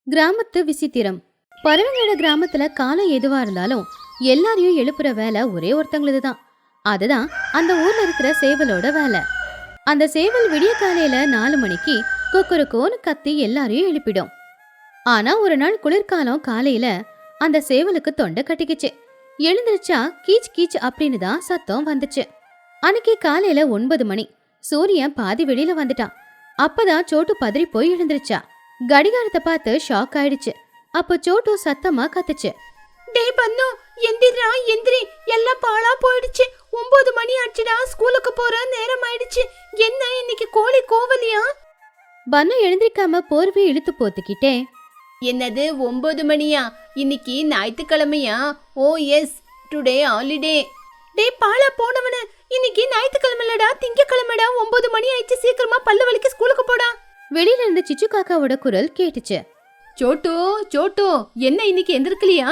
கிராமத்து விசித்திரம். பறவைங்களோட கிராமத்துல காலம் எதுவா இருந்தாலும் எல்லாரையும் எழுப்புற வேலை ஒரே ஒருத்தங்களது தான். அதுதான் அந்த ஊர்ல இருக்கிற சேவலோட வேலை. அந்த சேவல் விடிய காலையில 4 மணிக்கு கொக்கரக்கோன்னு கத்தி எல்லாரையும் எழுப்பிடும். ஆனா ஒரு நாள் குளிர்காலம் காலையில அந்த சேவலுக்கு தொண்டை கட்டிக்கிச்சு. எழுந்திருச்சா கீச் கீச் அப்படின்னு தான் சத்தம் வந்துச்சு. அன்னைக்கு காலையில 9 மணி. சூரியன் பாதி வெளியில வந்துட்டான். அப்பதான் சோட்டு பதறி போய் எழுந்திருச்சா. கடிகாரத்தை பார்த்து ஷாக் ஆயிடுச்சு. அப்போ சோட்டு சத்தமா கத்துச்சு. டேய் பன்னு, எந்திரா எந்திரி, எல்லாம் பாழா போயிடுச்சு. 9 மணி ஆச்சுடா, ஸ்கூலுக்கு போற நேரம் ஆயிடுச்சு. என்ன இன்னைக்கு கோழி கோவலியா? பன்னு எழுந்திருக்காம போர்வை இழுத்து போத்துக்கிட்டே, என்னது 9 மணியா? இன்னைக்கு ஞாயிற்றுக்கிழமையா? ஓ எஸ், டுடே ஹாலிடே. டேய் பாழா போனவன, இன்னைக்கு ஞாயிற்றுக்கிழமைலடா, திங்கக்கிழமைடா. 9 மணி ஆயிடுச்சு, சீக்கிரமா பல்லு வலிக்கு ஸ்கூலுக்கு போடா. வெளியில இருந்து சிச்சு காக்காவோட குரல் கேட்டுச்சு. சோட்டு சோட்டு, என்ன இன்னைக்கு எந்திருக்கலையா?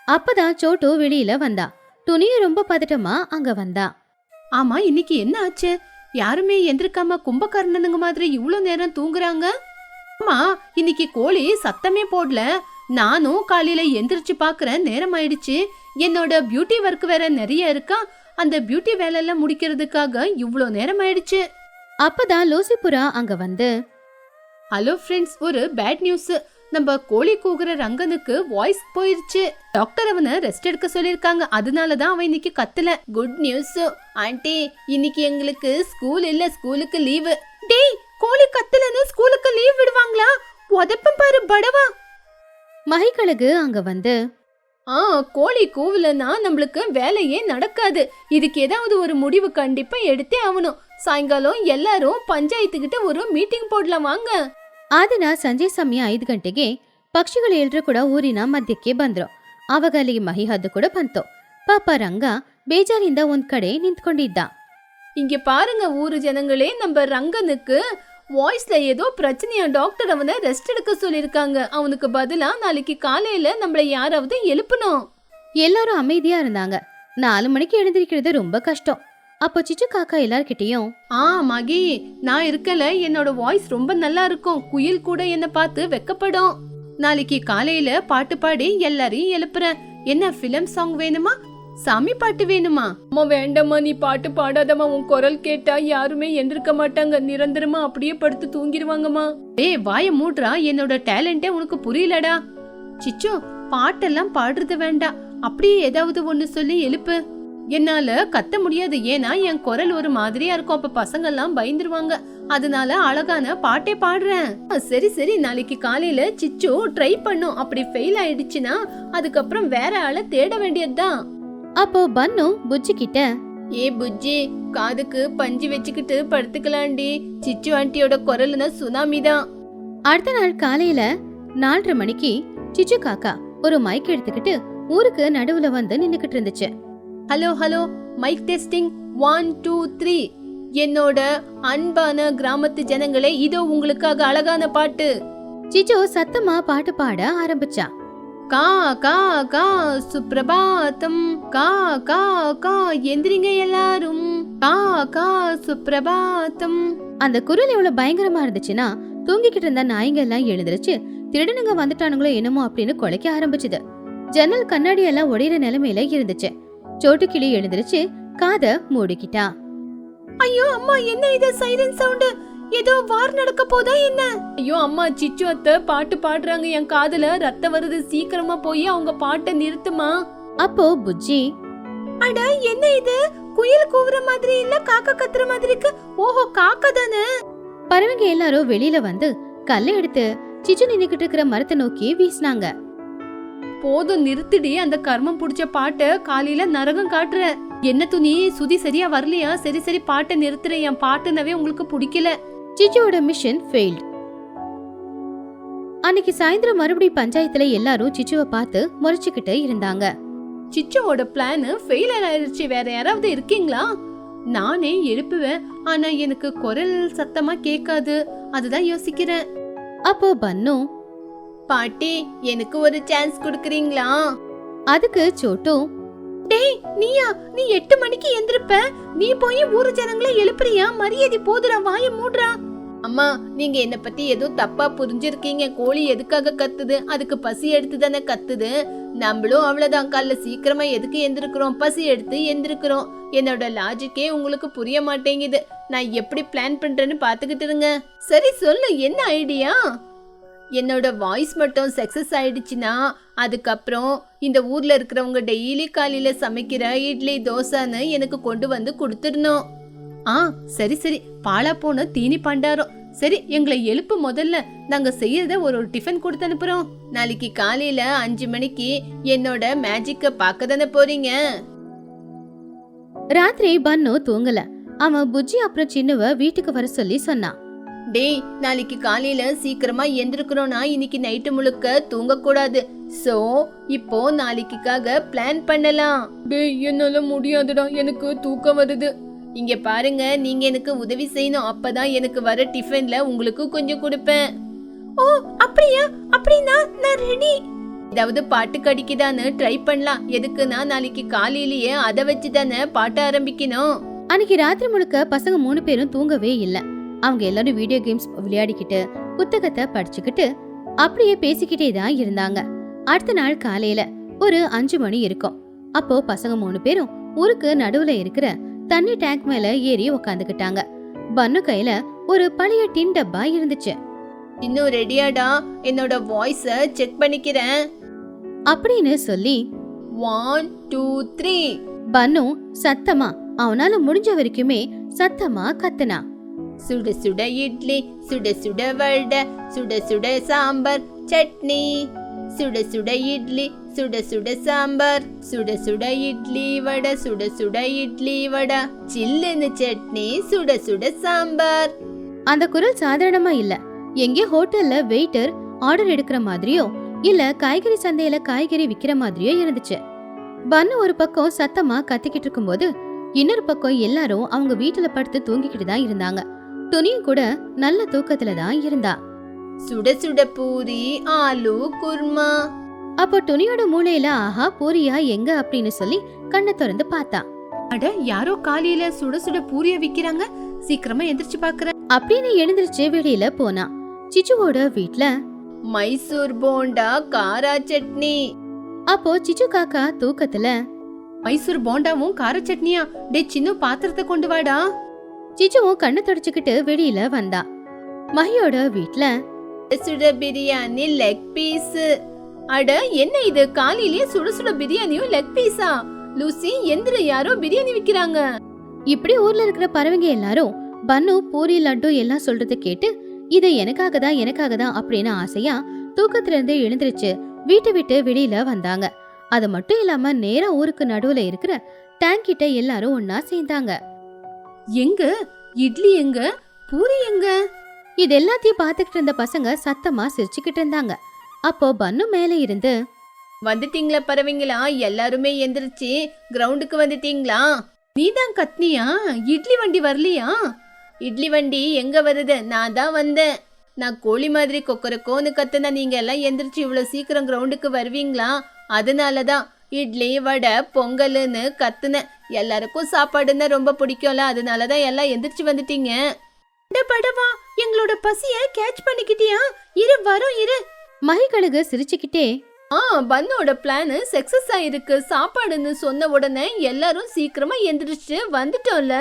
அப்பதான் சோட்டு வெளியில வந்தா. துணியும் ரொம்ப பதட்டமா அங்க வந்தா. ஆமா, இன்னைக்கு என்ன ஆச்சு? யாருமே எந்திருக்காம கும்பகர்ணனுங்க மாதிரி இவ்ளோ நேரம் தூங்குறாங்க. ஆமா, இன்னைக்கு கோழி சத்தமே போடல. நானும் காலையில எந்திரிச்சு பாக்குறேன், நேரம் ஆயிடுச்சு. என்னோட பியூட்டி ஒர்க் வேற நிறைய இருக்கா. அந்த பியூட்டி வேலை எல்லாம் முடிக்கிறதுக்காக இவ்ளோ நேரம் ஆயிடுச்சு. அப்பதான் லூசிபுரா அங்க வந்து, ஹலோ ஃப்ரெண்ட்ஸ், ஒரு பேட் நியூஸ். நம்ம கோழி கூகுற ரங்கனுக்கு வாய்ஸ் போயிருச்சு. டாக்டர் அவனை ரெஸ்ட் எடுக்க சொல்லிருக்காங்க. அதனாலதான் அவன் இன்னைக்கு கத்தல. குட் நியூஸ் ஆண்டி, இன்னைக்கு எங்களுக்கு ஸ்கூல் இல்ல, ஸ்கூலுக்கு லீவு. டேய், கோழி கத்தலன்னு ஸ்கூலுக்கு லீவ் விடுவாங்களா? உதப்பம் பாரு படவா. மகிக்கழகு அங்க வந்து, கோழி கூவலன்னா நம்மளுக்கு வேலையே நடக்காது. இதுக்கு ஏதாவது ஒரு முடிவு கண்டிப்பா எடுத்தே ஆகணும். சாயங்காலம் எல்லாரும் பஞ்சாயத்துக்கிட்ட ஒரு மீட்டிಂಗ್ போடலாம் வாங்க. ಆ ದಿನ ಸಂಜೆ ಸಮಯ 5 ಗಂಟೆಗೆ ಪಕ್ಷಿಗಳು ಎಲ್ರೂ ಕೂಡ ಊರಿನ ಮಧ್ಯಕ್ಕೆ ಬಂದ್ರು. ಆವಾಗ ಅಲ್ಲಿಗೆ ಮಹಿಹದ್ದು ಕೂಡ ಬಂತು. ಪಾಪ ರಂಗ ಬೇಜಾರಿಂದ ಒಂದ್ ಕಡೆ ನಿಂತ್ಕೊಂಡಿದ್ದ. இங்க பாருங்க ஊரு ஜனங்களே, நம்ம ரங்கனுக்கு வாய்ஸ்ல ஏதோ பிரச்சனையா. டாக்டர் அவனை ரெஸ்ட் எடுக்க சொல்லிருக்காங்க. அவனுக்கு பதிலா நாளைக்கு காலையில நம்மள யாராவது எழுப்பணும். எல்லாரும் அமைதியா இருந்தாங்க. 4 மணிக்கு எழுந்திருக்கிறது ரொம்ப கஷ்டம். அப்போ சிச்சு காக்கா எல்லார்கிட்டயும், மகி, நான் இருக்கல, என்னோட வாய்ஸ் ரொம்ப நல்லா இருக்கும். குயில் கூட என்ன பார்த்து வெக்கப்படும். நாளைக்கு காலையில பாட்டு பாடி எல்லாரையும் எழுப்புறேன். என்ன பிலிம் சாங் வேணுமா, சாமி பாட்டு வேணுமா? அம்மா வேண்டாமா, நீ பாட்டு பாடாதம்மா. உன் குரல் கேட்டா யாருமே எந்திருக்க மாட்டாங்க. நிரந்தரமா அப்படியே படுத்து தூங்கிடுவாங்கம்மா. டேய் வாய மூடுறா, என்னோட டேலண்டே உனக்கு புரியலடா. சிச்சு, பாட்டெல்லாம் பாடுறது வேண்டாம். அப்படியே ஏதாவது ஒண்ணு சொல்லி எழுப்பு. என்னால கத்த முடியாது, ஏன்னா என் குரல் ஒரு மாதிரியா இருக்கும். அப்ப பசங்க எல்லாம் பயந்துருவாங்க. அதனால அழகான பாட்டே பாடுறேன். சரி சரி, நாளைக்கு காலையில சிச்சு ட்ரை பண்ணும். அப்படி ஃபெயில் ஆயிடுச்சுன்னா அதுக்கப்புறம் வேற ஆளை தேட வேண்டியதுதான். அப்போ பன்னு புஜ்ஜி கிட்ட, ஏ புஜ்ஜி, காதுக்கு பஞ்சு வச்சுக்கிட்டு படுத்துக்கலாண்டி. சிச்சு ஆண்டியோட குரல்னா சுனாமி தான். அடுத்த நாள் காலையில 4:30 மணிக்கு சிச்சு காக்கா ஒரு மைக் எடுத்துக்கிட்டு ஊருக்கு நடுவுல வந்து நின்னுக்கிட்டு இருந்துச்சு. Hello hello, mic testing 1 2 3. என்னோட அன்பான கிராமத்து ஜனங்களே, இதோ உங்களுக்காக அழகான பாட்டு. சிச்சு சத்தமா பாட்டு பாட ஆரம்பிச்சா. கா கா கா சுப்ரபாதம், கா கா கா எந்திரிங்க எல்லாரும், கா கா சுப்ரபாதம். அந்த குரல் எவ்வளவு பயங்கரமா இருந்துச்சுன்னா, தூங்கிக்கிட்டு இருந்த நாய்ங்க எல்லாம் எழுந்திருச்சு திருடனுங்க வந்துட்டானுங்களோ என்னமோ அப்படின்னு குலைக்க ஆரம்பிச்சுது. ஜன்னல் கண்ணாடி எல்லாம் உடையிற நிலைமையில இருந்துச்சு. சோட்டு கிளி எழுந்திருச்சு காத மூடிக்கிட்டா. ஐயோ அம்மா, என்ன இது சைரன் சவுண்ட்? ஏதோ வார் நடக்க போதா என்ன? ஐயோ அம்மா, சிச்சு அத்தை பாட்டு பாடுறாங்க. என் காதுல ரத்தம் வருது. சீக்கிரமா போய் அவங்க பாட்டை நிறுத்துமா. அப்போ புஜ்ஜி, அட என்ன இது, குயில் கூவுற மாதிரி இல்ல, காக்கா கத்துற மாதிரி இருக்கு. ஓஹோ, காக்கா தானே. பறவைங்க எல்லாரும் வெளியில வந்து கல்லை எடுத்து சிச்சு நின்னுக்கிட்டு இருக்கிற மரத்தை நோக்கி வீசினாங்க. போதும் நிறுத்திடி, அந்த கர்மம் புடிச்ச பாட்டை. காலையில நரகம் காட்டுற. என்ன துணி, சுதி சரியா வரலையா? சரி சரி, பாட்டை நிறுத்துற. என் பாட்டுனவே உங்களுக்கு பிடிக்கல. சிச்சுவோட மிஷன் ஃபெயில்ட். அன்னைக்கு சாயந்தரம் மறுபடியும் பஞ்சாயத்துல எல்லாரும் சிச்சுவை பார்த்து முறைச்சுக்கிட்டு இருந்தாங்க. சிச்சுவோட பிளான் ஃபெயிலியர் ஆயிருச்சு. வேற யாராவது இருக்கீங்களா? நானே எழுப்புவேன், ஆனா எனக்கு குரல் சத்தமா கேட்காது. அதுதான் யோசிக்கிறேன். அப்போ பன்னு, பாட்டி, எனக்கு ஒரு சான்ஸ் குடுக்கறீங்களா? அதுக்கு சோட்டு, டேய் நீயா, நீ 8 மணிக்கு எந்திருப்ப. நீ போய் ஊரு ஜனங்களை எழுப்புறியா? மரியாதை போதுடா, வாய மூடுறா. அம்மா, நீங்க என்ன பத்தி ஏதோ தப்பா புரிஞ்சிருக்கீங்க. கோழி எதுக்காக கத்துது? அதுக்கு பசி எடுத்து தானே கத்துது. நம்மளும் அவ்வளவுதான், காலைல சீக்கிரமா எதுக்கு எந்திருக்கிறோம்? பசி எடுத்து எந்திருக்கிறோம். என்னோட லாஜிக்கே உங்களுக்கு புரிய மாட்டேங்குது. நான் எப்படி பிளான் பண்றேன்னு பாத்துக்கிட்டு இருங்க. சரி சொல்லு, என்ன ஐடியா? என்னோட வாய்ஸ் மட்டும் சக்சஸ் ஆயிடுச்சுன்னா அதுக்கப்புறம் இந்த ஊர்ல இருக்கிறவங்க டெய்லி காலையில சமைக்கிற இட்லி தோசைன்னு எனக்கு கொண்டு வந்து கொடுத்துடணும். சரி சரி, பாலா போன தீனி பண்டாரம். சரி, எங்களை எழுப்பு முதல்ல. நாங்க செய்யறத ஒரு டிஃபன் கொடுத்து அனுப்புறோம். நாளைக்கு காலையில 5 மணிக்கு என்னோட மேஜிக்க பார்க்க தானே போறீங்க. ராத்திரி பன்னு தூங்கல. அவன் புஜ்ஜி அப்புறம் சின்னவ வீட்டுக்கு வர சொல்லி சொன்னான். டேய், நாளைக்கு காலையில சீக்கிரமா எந்திருக்கணும்னா இன்னைக்கு நைட்டு முழுக்க தூங்க கூடாது. சோ இப்போ நாளைக்குக்காக பிளான் பண்ணலாம். டேய், என்னால முடியாதுடா, எனக்கு தூக்கம் வருது. இங்க பாருங்க, நீங்க எனக்கு உதவி செய்யணும். அப்பதான் எனக்கு வர டிஃபன்ல உங்களுக்கு கொஞ்சம் கொடுப்பேன். ஓ அப்படியா? அப்படின்னா நான் ரெடி. ஏதாவது பாட்டு கடிக்குதான்னு ட்ரை பண்ணலாம். எதுக்குன்னா நாளைக்கு காலையிலேயே அதை வச்சுதானே பாட்ட ஆரம்பிக்கணும். அன்னைக்கு ராத்திரி முழுக்க பசங்க 3 பேரும் தூங்கவே இல்ல. அவங்க எல்லாரும் வீடியோ கேம்ஸ் விளையாடிக்கிட்டு புத்தகத்தை படிச்சுக்கிட்டு அப்படியே பேசிக்கிட்டே தான் இருந்தாங்க. அடுத்த நாள் காலையில ஒரு 5 மணி இருக்கும். அப்போ பசங்க 3 பேரும் ஊருக்கு நடுவுல இருக்கிற தண்ணி டேங்க் மேல ஏறி உக்காந்துக்கிட்டாங்க. பன்னு கையில ஒரு பழைய டின் டப்பா இருந்துச்சு. இன்னும் ரெடியாடா? என்னோட வாய்ஸ செக் பண்ணிக்கிறேன் அப்படின்னு சொல்லி 1 2 3 பன்னு சத்தமா, அவனால முடிஞ்ச வரைக்குமே சத்தமா கத்துனா. சுட சுட இட்லி, சுட சுட வடை, சுட சுட சாம்பார் சட்னி. சுட சுட இட்லி, சுட சுட சாம்பார், சுட சுட இட்லி வடை, சுட சுட இட்லி வடை, சில்லுன்னு சட்னி, சுட சுட சாம்பார். அந்த குரல் சாதாரணமா இல்ல. எங்கே ஹோட்டல்ல வெயிட்டர் ஆர்டர் எடுக்கிற மாதிரியோ இல்ல காய்கறி சந்தையில காய்கறி விக்கிற மாதிரியோ இருந்துச்சு. பன்னு ஒரு பக்கம் சத்தமா கத்திக்கிட்டு இருக்கும்போது இன்னொரு பக்கம் எல்லாரும் அவங்க வீட்டுல படுத்து தூங்கிக்கிட்டு தான் இருந்தாங்க. துணியும் கூட நல்ல தூக்கத்துல தான் இருந்தா. சுட சுட பூரி, ஆலு குர்மா. அப்போ துணியோட மூளையில ஆஹா பூரியா எங்க அப்படின்னு சொல்லி கண்ணை திறந்து பார்த்தா. அட, யாரோ காலையில சுட சுட பூரிய விக்கிறாங்க. சீக்கிரமா எந்திரிச்சு பாக்குறேன் அப்படின்னு எழுந்திருச்சு வெளியில போனா. சிச்சுவோட வீட்ல மைசூர் போண்டா, காரா சட்னி. அப்போ சிச்சு காக்கா தூக்கத்துல மைசூர் போண்டாவும் கார சட்னியா? டே சின்ன பாத்திரத்தை கொண்டு வாடா. சிச்சுவும் கண்ணு தொடச்சுக்கிட்டு வெளியில வந்தா. மஹியோட வீட்ல சுட பிரியாணி லெக் பீஸ். அட, என்ன இது காலையிலேயே சுட சுட பிரியாணியும் லெக் பீஸா? லூசி, எந்திர, யாரோ பிரியாணி விக்கிறாங்க. இப்படி ஊர்ல இருக்கிற பறவைங்க எல்லாரும் பன்னு பூரி லட்டு எல்லாம் சொல்றத கேட்டு இது எனக்காக தான் அப்படின்னு ஆசையா தூக்கத்துல இருந்து எழுந்திருச்சு வீட்டை விட்டு வெளியில வந்தாங்க. அது மட்டும் இல்லாம நேரா ஊருக்கு நடுவுல இருக்கிற டேங்க் கிட்ட எல்லாரும் ஒன்னா சேர்ந்தாங்க. எங்க இட்லி, எங்க பூரி, எங்க? இது எல்லாத்தையும் பாத்துக்கிட்டு இருந்த பசங்க சத்தமா சிரிச்சுக்கிட்டு இருந்தாங்க. அப்போ பன்னு மேல இருந்து, வந்துட்டீங்களா பறவைங்களா? எல்லாருமே எந்திரிச்சு கிரவுண்டுக்கு வந்துட்டீங்களா? நீதான் கத்னியா? இட்லி வண்டி வரலையா? இட்லி வண்டி எங்க வருது? நான் தான் வந்தேன். நான் கோழி மாதிரி கொக்கரக்கோன்னு கத்துனா நீங்க எல்லாம் எந்திரிச்சு இவ்வளவு சீக்கிரம் கிரவுண்டுக்கு வருவீங்களா? அதனாலதான் இட்லி வடை பொங்கல்னு கத்துனேன். எல்லாருக்கும் சாப்பாடுன்னா ரொம்ப பிடிக்கும்ல, அதனாலதான் எல்லாம் எந்திரிச்சு வந்துட்டீங்க. படவா, எங்களோட பசிய கேட்ச் பண்ணிக்கிட்டியா? இரு வரோம், இரு. மகிக்கழுகு சிரிச்சுக்கிட்டே, பன்னோட பிளான் சக்சஸ் ஆயிருக்கு. சாப்பாடுன்னு சொன்ன உடனே எல்லாரும் சீக்கிரமா எந்திரிச்சு வந்துட்டோம்ல.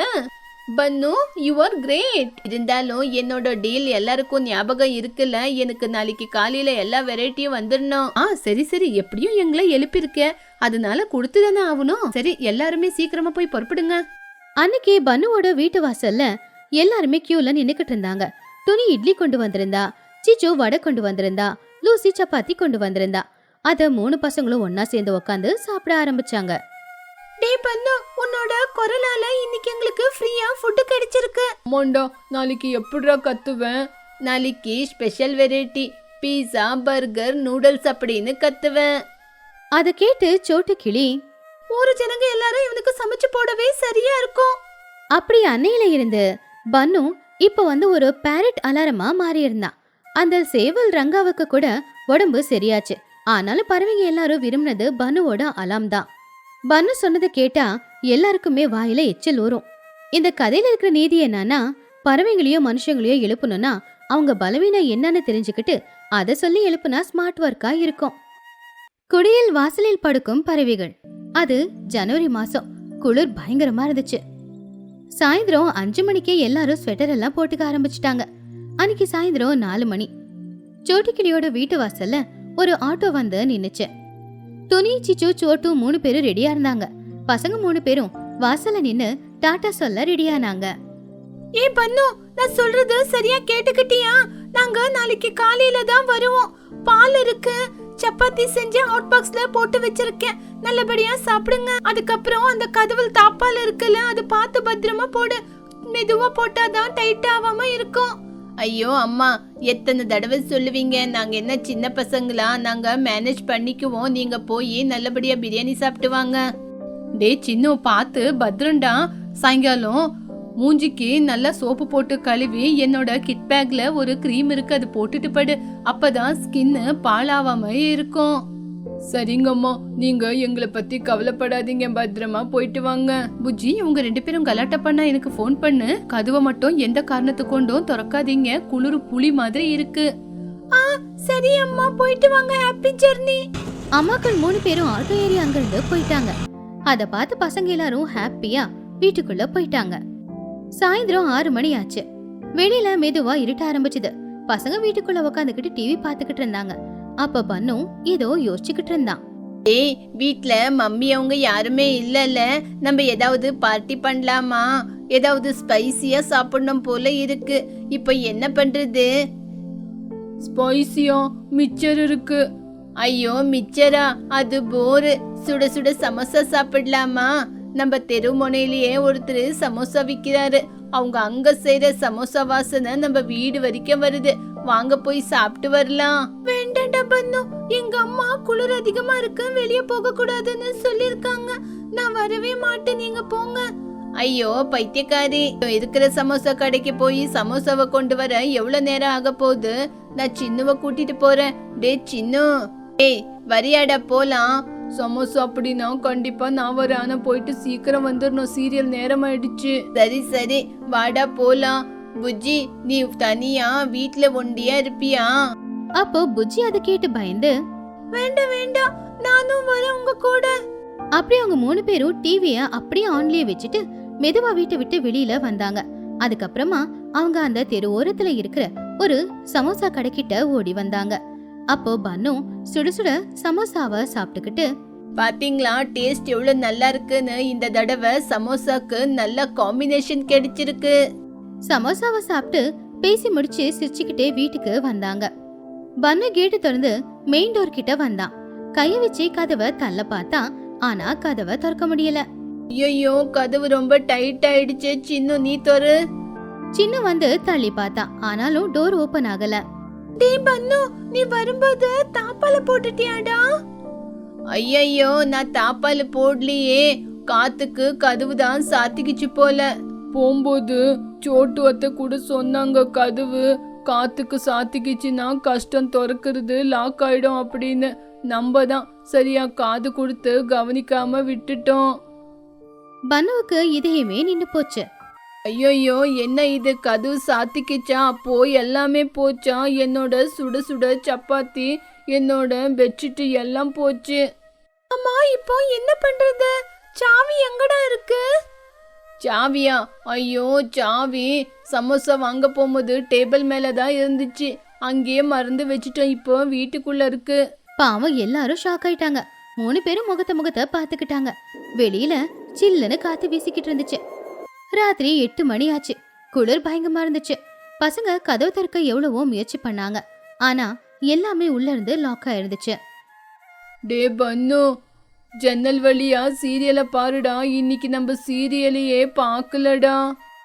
பன்னு, யூ ஆர் கிரேட். இருந்தாலும் என்னோட டீல் எல்லாருக்கும் ஞாபகம் இருக்குல்ல. எனக்கு நாளைக்கு காலையில எல்லா வெரைட்டியும் வந்துடணும். சரி சரி, எப்படியும் எங்களை எழுப்பிருக்க, அதனால கொடுத்துதானே ஆகணும். சரி, எல்லாருமே சீக்கிரமா போய் பொறுப்பிடுங்க. அன்னைக்கு பன்னுவோட வீட்டு வாசல்ல எல்லாருமே கியூல நின்னுக்கிட்டு இருந்தாங்க. துணி இட்லி கொண்டு வந்திருந்தா, சிச்சு வடை கொண்டு வந்திருந்தா, லூசி சப்பாத்தி கொண்டு வந்திருந்தா. அத 3 பசங்களும் ஒன்னா சேர்ந்து உட்காந்து சாப்பிட ஆரம்பிச்சாங்க. டே பன்னு, உன்னோட குரலால இன்னைக்கு எங்களுக்கு ஃப்ரீயா ஃபுட் கிடைச்சிருக்கு. மோண்டா, நாளைக்கு எப்படிடா கத்துவேன்? நாளைக்கு ஸ்பெஷல் வெரைட்டி பீஸா, பர்கர், நூடுல்ஸ் அப்படின்னு கத்துவேன். அத கேட்டு சோட்டு கிளி, ஊரு ஜனங்க எல்லாரும் இவனுக்கு சமைச்சு போடவே சரியா இருக்கும். அப்படி அன்னையில இருந்து பன்னு இப்ப ஒரு பேரட் அலாரமா மாறி இருந்தான். அந்த சேவல் ரங்காவுக்கு கூட உடம்பு சரியாச்சு. ஆனாலும் பறவைங்க எல்லாரும் விரும்பினது பன்னுவோட அலாம் தான். பன்னு சொன்னதை கேட்டா எல்லாருக்குமே வாயில எச்சல் ஊறும். இந்த கதையில இருக்கிற நீதி என்னன்னா, பறவைங்களையோ மனுஷங்களையோ எழுப்பணும்னா அவங்க பலவீனம் என்னன்னு தெரிஞ்சுக்கிட்டு அதை சொல்லி எழுப்புனா ஸ்மார்ட் ஒர்க்கா இருக்கும். குடியில் வாசலில் படுக்கும் பறவைகள். அது ஜனவரி மாசம். குளிர் பயங்கரமா இருந்துச்சு. சாயந்தரம் 5 மணிக்கே எல்லாரும் ஸ்வெட்டர் எல்லாம் போட்டுக்க ஆரம்பிச்சிட்டாங்க. அன்னைக்கு சாயந்தரம் 4 மணி. சோட்டுக்கிளியோட வீட்டு வாசல்ல ஒரு ஆட்டோ வந்து நின்னுச்சு. துணி, சிச்சு, சோட்டு 3 பேரும் ரெடியா இருந்தாங்க. பசங்க 3 பேரும் வாசல்ல நின்னு டாட்டா சொல்ல ரெடியானாங்க. ஏ பண்ணு, நான் சொல்றது சரியா கேட்டுக்கிட்டியா? நாங்க நாளைக்கு காலையில தான் வருவோம். பால் இருக்கு, சப்பாத்தி செஞ்சு ஹாட் பாக்ஸ்ல போட்டு வச்சிருக்கேன். நல்லபடியா சாப்பிடுங்க. அதுக்கப்புறம் அந்த கதவல் தாப்பால் இருக்குல்ல, அது பார்த்து பத்திரமா போடு. மெதுவா போட்டாதான் டைட் ஆகாம இருக்கும். ஐயோ அம்மா, எத்தனை தடவை சொல்லுவீங்க? நாங்க என்ன சின்ன பசங்களா? நாங்க மேனேஜ் பண்ணிக்குவோம். நீங்க போய் நல்லபடியா பிரியாணி சாப்பிட்டு வாங்க. டே சின்னு, பார்த்து பத்திரம்டா. சாயங்காலம் மூஞ்சிக்கு நல்லா சோப்பு போட்டு கழுவி என்னோட கிட் பேக்ல ஒரு கிரீம் இருக்கு, அது போட்டுட்டு படு. அப்பதான் ஸ்கின் பாழாவாம இருக்கும். சரிங்கம்மா, நீங்க எங்களை பத்தி கவலைப்படாதீங்க. பத்திரமா போயிட்டு வாங்க. புஜ்ஜி, உங்க 2 பேரும் கலாட்டா பண்ணா எனக்கு போன் பண்ணு. கதவை மட்டும் எந்த காரணத்து கொண்டும் திறக்காதீங்க. குளிர் புலி மாதிரி இருக்கு. சரி அம்மா, போயிட்டு வாங்க. Happy journey. அம்மாக்கள் 3 பேரும் ஆட்டோ ஏறி அங்கிருந்து போயிட்டாங்க. அத பார்த்து பசங்க எல்லாரும் ஹாப்பியா வீட்டுக்குள்ள போயிட்டாங்க. சாயந்தரம் 6 மணி ஆச்சு. வெளியில மெதுவா இருட்ட ஆரம்பிச்சுது. பசங்க வீட்டுக்குள்ள உட்காந்துக்கிட்டு டிவி பாத்துக்கிட்டு இருந்தாங்க. அப்ப பண்ணு ஏதோ யோசிச்சுக்கிட்டு இருந்தான். ஏய், வீட்ல மம்மி அவங்க யாருமே இல்லல. நம்ம ஏதாவது பார்ட்டி பண்ணலாமா? ஏதாவது ஸ்பைசியா சாப்பிடணும் போல இருக்கு. இப்ப என்ன பண்றது? ஸ்பைசியா மிச்சர் இருக்கு. ஐயோ மிச்சரா, அது போரு. சுட சுட சமோசா சாப்பிடலாமா? நம்ம தெரு முனையிலேயே ஒருத்தர் சமோசா விக்கிறாரு. அவங்க அங்க செய்யற சமோசா வாசனை நம்ம வீடு வரைக்கும் வருது. வாங்க போய் சாப்பிட்டு வரலாம். வேண்டாண்டா பண்ணு, எங்க அம்மா குளிர் அதிகமா இருக்கு, வெளியே போக கூடாதுன்னு சொல்லிருக்காங்க. நான் வரவே மாட்டேன், நீங்க போங்க. ஐயோ பைத்தியக்காரி, இருக்கிற சமோசா கடைக்கு போய் சமோசாவை கொண்டு வர எவ்வளவு நேரம் ஆக போகுது? நான் சின்னுவை கூட்டிட்டு போறேன். டே சின்னு, ஏய் வரியாடா, போலாம். சமோசா அப்படின்னா கண்டிப்பா நான் வரேன். ஆனா போயிட்டு சீக்கிரம் வந்துடணும், சீரியல் நேரம் ஆயிடுச்சு. சரி சரி, வாடா போலாம். புஜ்ஜி, நீ தனியா வீட்ல ஒண்டியா இருப்பியா? அப்போ புஜ்ஜி அதை கேட்டு பயந்து, வேண்டாம் வேண்டாம், நானும் வரேன் உங்க கூட. அப்படியே அவங்க 3 பேரும் டிவிய அப்படியே ஆன்லயே வச்சுட்டு மெதுவா வீட்டை விட்டு வெளியில வந்தாங்க. அதுக்கப்புறமா அவங்க அந்த தெரு ஓரத்துல இருக்கிற ஒரு சமோசா கடைக்கிட்ட ஓடி வந்தாங்க. அப்போ பன்னு சுட சுட சமோசாவை சாப்பிட்டுக்கிட்டு, பாத்தீங்களா டேஸ்ட் எவ்வளவு நல்லா இருக்குன்னு? இந்த தடவை சமோசாக்கு நல்ல காம்பினேஷன் கிடைச்சிருக்கு. சமோசாவை சாப்பிட்டு பேசி முடிச்சு சிரிச்சுக்கிட்டே வீட்டுக்கு வந்தாங்க. பன்னு கேட்டு திறந்து மெயின் டோர் கிட்ட வந்தான். கைய வச்சு கதவை தள்ள பார்த்தா, ஆனா கதவை திறக்க முடியல. ஐயோ, கதவு ரொம்ப டைட் ஆயிடுச்சு. சின்னு, நீ தொரு. சின்ன வந்து தள்ளி பார்த்தான், ஆனாலும் டோர் ஓபன் ஆகல. டே பன்னு, நீ வரும்போது தாப்பால போட்டுட்டியாடா? ஐயோ, நான் தாப்பால போடலையே. காத்துக்கு கதவு தான் சாத்திக்கிச்சு போல. போகும்போது சோட்டு அத்தை கூட சொன்னாங்க, கதவு காத்துக்கு சாத்திக்கிச்சுன்னா கஷ்டம் திறக்கிறது, லாக் ஆயிடும் அப்படின்னு. நம்ம தான் சரியா காது கொடுத்து கவனிக்காம விட்டுட்டோம். பன்னுவுக்கு இதயமே நின்னு போச்சு. ஐயோ, என்ன இது? கதவு சாத்திக்கிச்சா? போய் எல்லாமே போச்சா? என்னோட சுட சுட சப்பாத்தி, என்னோட பெட்ஷீட் எல்லாம் போச்சு. அம்மா, இப்போ என்ன பண்றது? சாவி எங்கடா இருக்கு? சாவியா? ஐயோ, சாவி சமோசா வாங்க போகும்போது டேபிள் மேலதான் இருந்துச்சு. அங்கேயே மறந்து வச்சுட்டோம். இப்போ வீட்டுக்குள்ள இருக்கு. பாவம், எல்லாரும் ஷாக் ஆயிட்டாங்க. 3 பேரும் முகத்தை பாத்துக்கிட்டாங்க. வெளியில சில்லுன்னு காத்து வீசிக்கிட்டு இருந்துச்சு. ராத்திரி 8 மணி ஆச்சு. குளிர் பயங்கரமா இருந்துச்சு. பசங்க கதவு திறக்க எவ்வளவோ முயற்சி பண்ணாங்க. ஆனா எல்லாமே உள்ள இருந்து லாக் ஆயிருந்துச்சு. டே பன்னு, ஜன்னல் வழியா சீரியலை பாருடா. இன்னைக்கு நம்ம சீரியலையே பார்க்கலடா.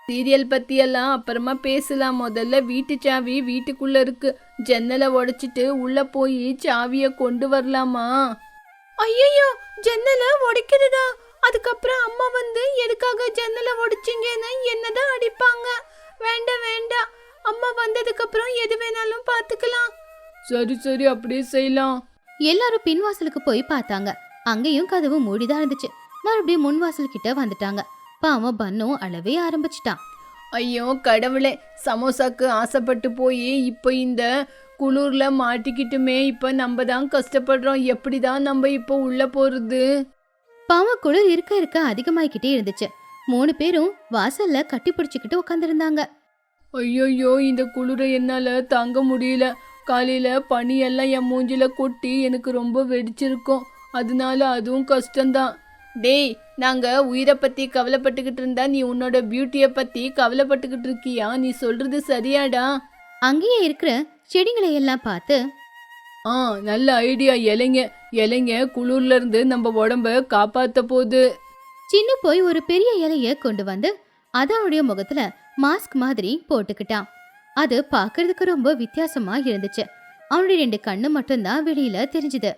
சீரியல் பத்தி எல்லாம் அப்புறமா பேசலாம். முதல்ல வீட்டு சாவி வீட்டுக்குள்ள இருக்கு. ஜன்னலை உடைச்சிட்டு உள்ள போய் சாவிய கொண்டு வரலாமா? ஐயோ, ஜன்னலை உடைக்கிறதா? அதுக்கப்புறம் அம்மா வந்து எதுக்காக ஜன்னலை உடைச்சிங்கன்னு என்னதான் அடிப்பாங்க. வேண்டாம் வேண்டாம், அம்மா வந்ததுக்கு அப்புறம் எது வேணாலும் பாத்துக்கலாம். சரி சரி, அப்படியே செய்யலாம். எல்லாரும் பின்வாசலுக்கு போய் பார்த்தாங்க. அங்கேயும் கதவு மூடிதான் இருந்துச்சு. மறுபடியும் முன்வாசல் கிட்ட வந்துட்டாங்க. பாவம் பன்னு அழவே ஆரம்பிச்சிட்டான். ஐயோ கடவுளே, சமோசாக்கு ஆசைப்பட்டு போய் இப்போ இந்த குளிர்ல மாட்டிக்கிட்டுமே. இப்போ நம்ம தான் கஷ்டப்படுறோம். எப்படிதான் நம்ம இப்போ உள்ள போறது? பாவம் குளிர் இருக்க இருக்க அதிகமாயிக்கிட்டே இருந்துச்சு. 3 பேரும் வாசல்ல கட்டி பிடிச்சுக்கிட்டு உட்காந்துருந்தாங்க. ஐயோயோ, இந்த குளிரை என்னால தாங்க முடியல. காலையில பனியெல்லாம் என் மூஞ்சில கொட்டி எனக்கு ரொம்ப வெடிச்சிருக்கும். அதனால அதுவும் கஷ்டம்தான். டேய், நாங்க உயிரை பத்தி கவலைப்பட்டுக்கிட்டு இருந்தா நீ உன்னோட பியூட்டியை பத்தி கவலைப்பட்டுக்கிட்டு இருக்கியா? நீ சொல்றது சரியாடா? அங்கேயே இருக்கிற செடிகளை எல்லாம் பார்த்து, நல்ல ஐடியா. இலைங்க இலைங்க குளிர்ல இருந்து நம்ம உடம்ப காப்பாத்த போகுது. சின்ன போய் ஒரு பெரிய இலைய கொண்டு வந்து அத அவனுடைய முகத்துல மாஸ்க் மாதிரி போட்டுக்கிட்டான். அது பார்க்கிறதுக்கு ரொம்ப வித்தியாசமா இருந்துச்சு. அவனுடைய 2 கண்ணு மட்டும்தான் வெளியில தெரிஞ்சுது.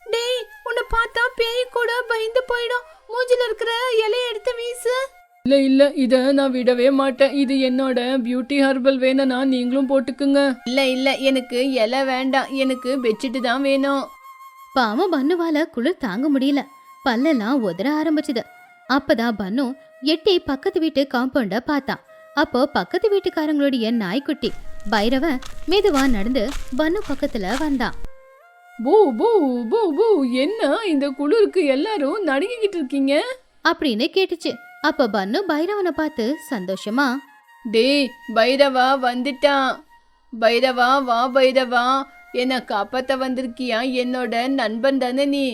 டேய், உன்னை பார்த்தா பேய் கூட பயந்து போயிடும். மூஞ்சில இருக்கிற இலைய எடுத்து வீசு. இல்ல இத நான் விடவே மாட்டேன். இது என்னோட பியூட்டி ஹெர்பல் வேணும்னா நீங்களும் போட்டுக்குங்க. இல்ல எனக்கு இலை வேண்டாம். எனக்கு பெட்ஷீட் தான் வேணும். பாவம் பன்னுவால குளிர் தாங்க முடியல. பல்லெல்லாம் உதற ஆரம்பிச்சுது. அப்பதான் பன்னு எட்டி பக்கத்து வீட்டு காம்பவுண்ட பார்த்தான். அப்போ பக்கத்து வீட்டுக்காரங்களுடைய நாய்க்குட்டி பைரவன் மெதுவா நடந்து பன்னு பக்கத்துல வந்தான். பூ பூ பூ பூ, என்ன இந்த குளிருக்கு எல்லாரும் நடுங்கிக்கிட்டு இருக்கீங்க அப்படின்னு கேட்டுச்சு. அப்ப பன்னு பைரவனை பார்த்து சந்தோஷமா, டேய் பைரவா வந்துட்டான். பைரவா வா பைரவா, என்ன காப்பாத்த வந்திருக்கியா? என்னோட நண்பன் தானே நீ.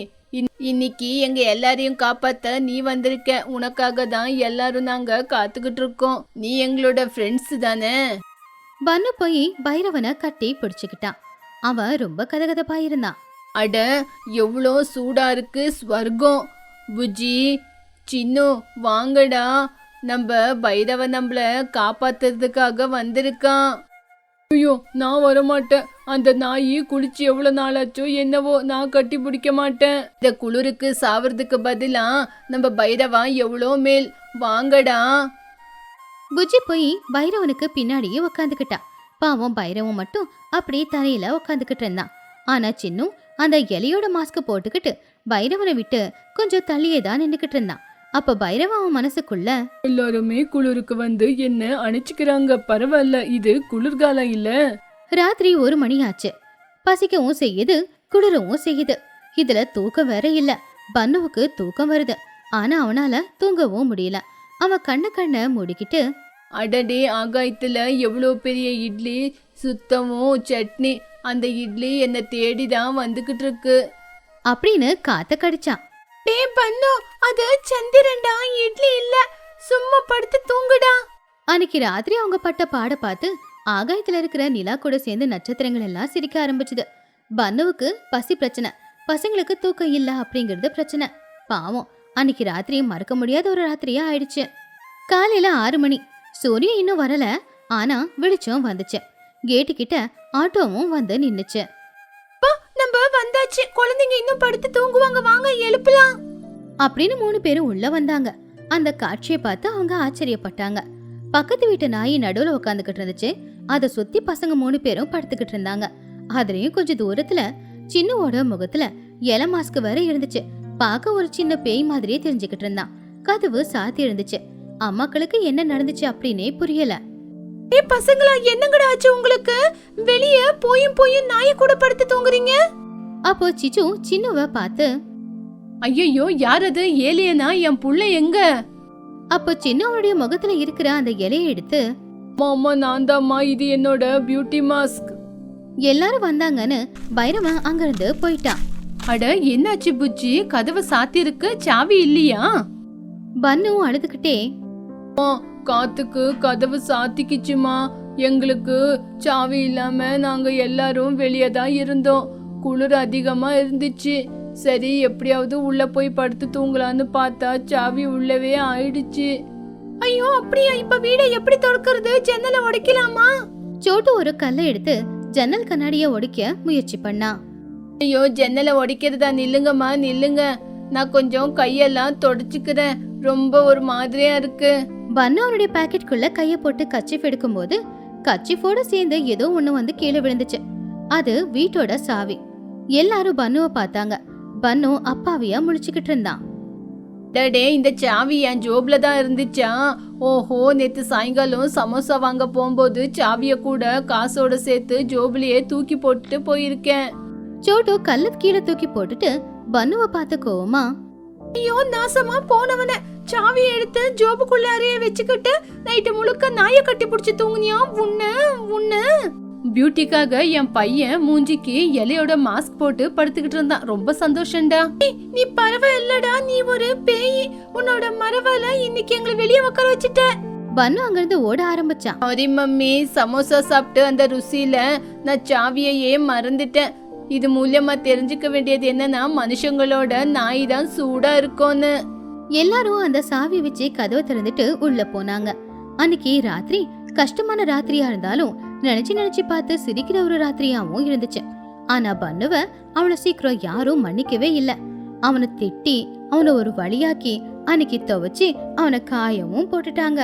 இன்னைக்கு எங்க எல்லாரையும் காப்பாத்த நீ வந்திருக்க. உனக்காக தான் எல்லாரும் நாங்க காத்துக்கிட்டு இருக்கோம். நீ எங்களோட ஃப்ரெண்ட்ஸ் தானே? பன்னு போய் பைரவனை கட்டி பிடிச்சுக்கிட்டான். அவன் ரொம்ப கதகதப்பா இருந்தான். அட, எவ்வளோ சூடா இருக்கு ஸ்வர்க்கம். புஜி, சின்னு வாங்கடா. நம்ம பைரவன் நம்மள காப்பாத்துறதுக்காக வந்திருக்கான். ஐயோ, நான் வரமாட்டேன். அந்த நாயி குளிச்சு எவ்வளவு நாளாச்சோ என்னவோ, நான் கட்டி பிடிக்க மாட்டேன். இந்த குளிருக்கு சாவறதுக்கு பதிலா நம்ம பைரவா எவ்வளோ மேல். வாங்கடா. புஜ்ஜி போய் பைரவனுக்கு பின்னாடியே உக்காந்துக்கிட்டா. பாவம் பைரவன் மட்டும் அப்படியே தரையில உக்காந்துக்கிட்டு இருந்தான். ஆனா சின்னு அந்த இலையோட மாஸ்க் போட்டுக்கிட்டு பைரவனை விட்டு கொஞ்சம் தள்ளியே தான் நின்னுக்கிட்டு இருந்தான். அப்ப பைரவன் அவன் மனசுக்குள்ள, எல்லாருமே குளிருக்கு வந்து என்ன அணைச்சுக்கிறாங்க. பரவாயில்ல, இது குளிர்காலம் இல்ல. ராத்திரி 1 மணி ஆச்சு. பசிக்கவும் செய்யுது, குளிரவும் செய்யுது. இதுல தூக்கம் வேற இல்ல. பன்னுவுக்கு தூக்கம் வருது. ஆனா அவனால தூங்கவும் முடியல. அவன் கண்ண மூடிக்கிட்டு, அடடே, ஆகாயத்துல எவ்வளோ பெரிய இட்லி சுத்தமும் சட்னி. அந்த இட்லி என்ன தேடிதான் வந்துகிட்டு இருக்கு அப்படின்னு காத்த கடிச்சான். டே பண்ணு, அது சந்திரன்டா, இட்லி இல்ல. சும்மா படுத்து தூங்குடா. அன்னைக்கு ராத்திரி அவங்க பட்ட பாட பார்த்து ஆகாயத்துல இருக்கிற நிலா கூட சேர்ந்து நட்சத்திரங்கள் எல்லாம் சிரிக்க ஆரம்பிச்சுது. பன்னுவுக்கு பசி பிரச்சனை, பசங்களுக்கு தூக்கம் இல்ல அப்படிங்கிறது பிரச்சனை. பாவம், அன்னைக்கு ராத்திரி மறக்க முடியாத ஒரு ராத்திரியா ஆயிடுச்சு. காலையில 6 மணி. சூரியன் இன்னும் வரல. ஆனா வெளிச்சம் வந்துச்சு. கேட்டு கிட்ட ஆட்டோவும் வந்து நின்னுச்சு. நம்ம வந்தாச்சு. குழந்தைங்க இன்னும் படுத்து தூங்குவாங்க, வாங்க எழுப்பலாம் அப்படின்னு 3 பேரும் உள்ள வந்தாங்க. அந்த காட்சியை பார்த்து அவங்க ஆச்சரியப்பட்டாங்க. பக்கத்து வீட்டு நாய் நடுவுல உட்காந்துக்கிட்டு இருந்துச்சு. அதை சுத்தி பசங்க 3 பேரும் படுத்துக்கிட்டு இருந்தாங்க. அதுலயும் கொஞ்சம் தூரத்துல சின்னுவோட முகத்துல இலை மாஸ்க் வேற இருந்துச்சு. பார்க்க ஒரு சின்ன பேய் மாதிரியே தெரிஞ்சுக்கிட்டு இருந்தான். கதவு சாத்தி இருந்துச்சு. அம்மாக்களுக்கு என்ன நடந்துச்சு அப்படின்னே புரியல. ஏ பசங்களா, என்னங்கடா ஆச்சு உங்களுக்கு? வெளிய போயும் நாய கூட படுத்து தூங்குறீங்க. அப்போ சிச்சு சின்னுவ பார்த்து, ஐயோ, யார் அது? ஏலியனா? என் புள்ள எங்க? அப்போ சின்னவனுடைய முகத்துல இருக்கிற அந்த இலையை எடுத்து, மாமா நான் தான்மா, இது என்னோட பியூட்டி மாஸ்க். எல்லாரும் வந்தாங்கன்னு பைரவன் அங்கிருந்து போயிட்டான். அட, என்னாச்சு புஜ்ஜி? கதவை சாத்தி இருக்கு, சாவி இல்லையா? பன்னு அழுதுகிட்டே, காத்துக்கு கதவு சாத்திக்கிச்சுமா. எங்களுக்கு சாவி இல்லாம நாங்க எல்லாரும் வெளியே தான் இருந்தோம். குளிர் அதிகமா இருந்துச்சு. சரி, எப்படியாவது உள்ள போய் படுத்து தூங்கலான்னு பார்த்தா சாவி உள்ளவே ஆயிடுச்சு. ஐயோ, அப்படியா? இப்ப வீடை எப்படி திறக்கிறது? ஜன்னலை உடைக்கலாமா? சோட்டு ஒரு கல்லை எடுத்து ஜன்னல் கண்ணாடிய உடைக்க முயற்சி பண்ணா. ஐயோ, ஜன்னலை உடைக்கிறதா? நில்லுங்கம்மா நில்லுங்க. நான் கொஞ்சம் கையெல்லாம் தொடச்சுக்கிறேன். ரொம்ப ஒரு மாதிரியா இருக்கு. பன்னு அவனுடைய பாக்கெட்டுக்குள்ள கைய போட்டு கச்சிஃப் எடுக்கும் போது கச்சிஃபோட சேர்ந்து ஏதோ ஒண்ணு வந்து கீழே விழுந்துச்சு. அது வீட்டோட சாவி. எல்லாரும் பன்னுவ பார்த்தாங்க. பன்னு அப்பாவியா முழிச்சுக்கிட்டு இருந்தான். டே, இந்த சாவி என் ஜோப்ல தான் இருந்துச்சா? ஓஹோ, நேத்து சாயங்காலம் சமோசா வாங்க போகும்போது சாவிய கூட காசோட சேர்த்து ஜோபிலேயே தூக்கி போட்டுட்டு போயிருக்கேன். சோட்டு கல்ல கீழே தூக்கி போட்டுட்டு பன்னுவை பார்த்து கோவமா, ஐயோ நாசமா போனவன, சாவியை எடுத்து ஜோபுக்குள்ள அறைய வச்சுக்கிட்டு நைட்டு முழுக்க நாய கட்டி பிடிச்சி தூங்குனியா உன்ன. பியூட்டிக்காக என் பையன் மூஞ்சிக்கு இலையோட மாஸ்க் போட்டு படுத்துக்கிட்டு இருந்தான். ரொம்ப சந்தோஷம்டா. நீ பரவாயில்லடா, நீ ஒரு பேய். உன்னோட மரவால இன்னைக்கு எங்களை வெளியே உட்கார வச்சுட்ட. பன்னு அங்கிருந்து ஓட ஆரம்பிச்சான். சாரி மம்மி, சமோசா சாப்பிட்டு அந்த ருசியில நான் சாவியையே மறந்துட்டேன். இது மூலியமா தெரிஞ்சுக்க வேண்டியது என்னன்னா, மனுஷங்களோட நாய் தான் சூடா இருக்கும்னு. எல்லாரும் அந்த சாவி வச்சு கதவை திறந்துட்டு உள்ள போனாங்க. அன்னைக்கு ராத்திரி கஷ்டமான ராத்திரியா இருந்தாலும் நினைச்சு பார்த்து சிரிக்கிற ஒரு ராத்திரியாவும் இருந்துச்சு. ஆனா பன்னுவ அவனை சீக்கிரம் யாரும் மன்னிக்கவே இல்ல. அவனை திட்டி அவனை ஒரு வழியாக்கி அன்னைக்கு துவைச்சு அவனை காயவும் போட்டுட்டாங்க.